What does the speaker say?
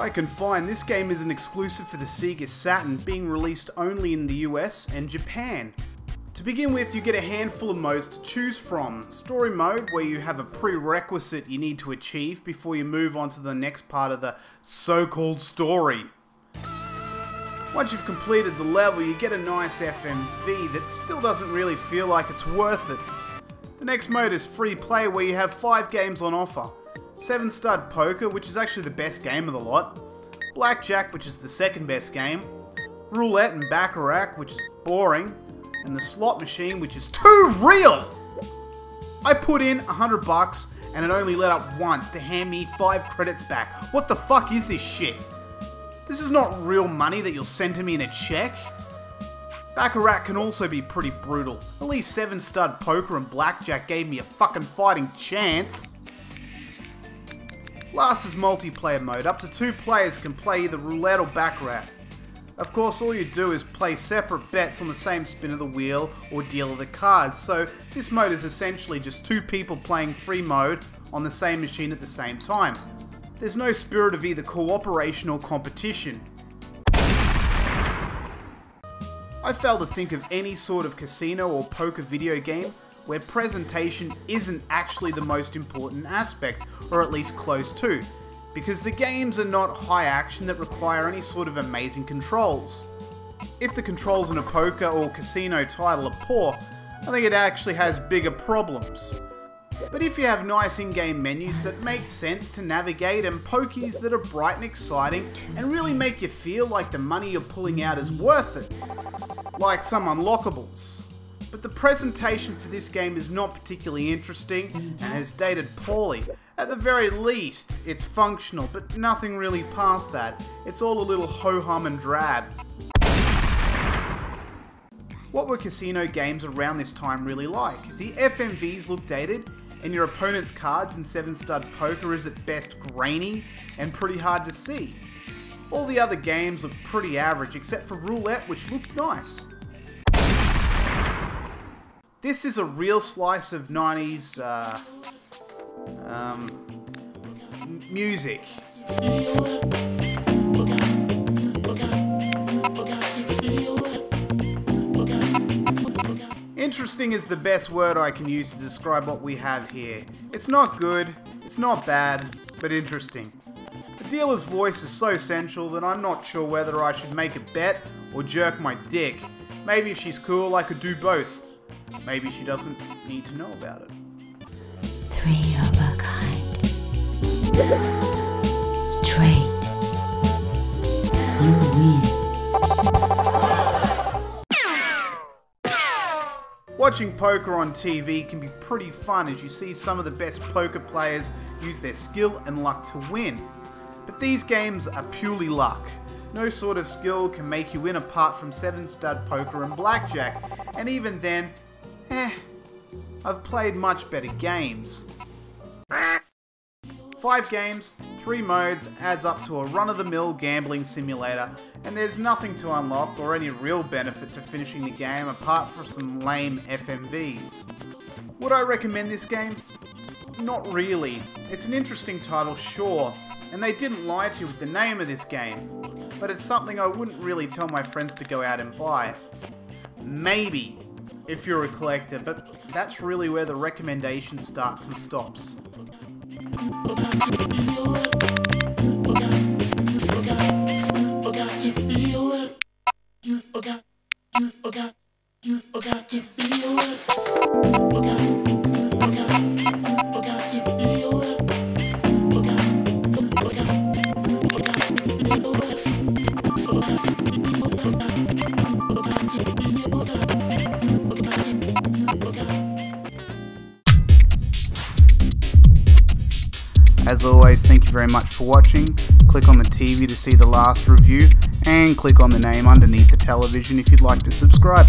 I can find, this game is an exclusive for the Sega Saturn, being released only in the US and Japan. To begin with, you get a handful of modes to choose from. Story mode, where you have a prerequisite you need to achieve before you move on to the next part of the so-called story. Once you've completed the level, you get a nice FMV that still doesn't really feel like it's worth it. The next mode is free play, where you have 5 games on offer. 7 Stud Poker, which is actually the best game of the lot. Blackjack, which is the second best game. Roulette and Baccarat, which is boring. And the slot machine, which is too real! I put in $100 and it only let up once to hand me 5 credits back. What the fuck is this shit? This is not real money that you'll send to me in a check. Baccarat can also be pretty brutal. At least 7 Stud Poker and Blackjack gave me a fucking fighting chance. Last is multiplayer mode. Up to 2 players can play either roulette or baccarat. Of course, all you do is play separate bets on the same spin of the wheel or deal of the cards, so this mode is essentially just 2 people playing free mode on the same machine at the same time. There's no spirit of either cooperation or competition. I fail to think of any sort of casino or poker video game where presentation isn't actually the most important aspect, or at least close to, because the games are not high action that require any sort of amazing controls. If the controls in a poker or casino title are poor, I think it actually has bigger problems. But if you have nice in-game menus that make sense to navigate and pokies that are bright and exciting and really make you feel like the money you're pulling out is worth it, like some unlockables. But the presentation for this game is not particularly interesting and has dated poorly. At the very least, it's functional, but nothing really past that. It's all a little ho-hum and drab. What were casino games around this time really like? The FMVs look dated, and your opponent's cards in 7 Stud Poker is at best grainy and pretty hard to see. All the other games look pretty average, except for Roulette, which looked nice. This is a real slice of 90s music. Interesting is the best word I can use to describe what we have here. It's not good, it's not bad, but interesting. The dealer's voice is so sensual that I'm not sure whether I should make a bet or jerk my dick. Maybe if she's cool, I could do both. Maybe she doesn't need to know about it. 3 of a kind. Straight. You win. Watching poker on TV can be pretty fun as you see some of the best poker players use their skill and luck to win. But these games are purely luck. No sort of skill can make you win apart from 7 Stud Poker and Blackjack, and even then, I've played much better games. 5 games, 3 modes adds up to a run-of-the-mill gambling simulator, and there's nothing to unlock or any real benefit to finishing the game apart from some lame FMVs. Would I recommend this game? Not really. It's an interesting title, sure, and they didn't lie to you with the name of this game, but it's something I wouldn't really tell my friends to go out and buy. Maybe, if you're a collector, but that's really where the recommendation starts and stops. As always, thank you very much for watching. Click on the TV to see the last review, and click on the name underneath the television if you'd like to subscribe.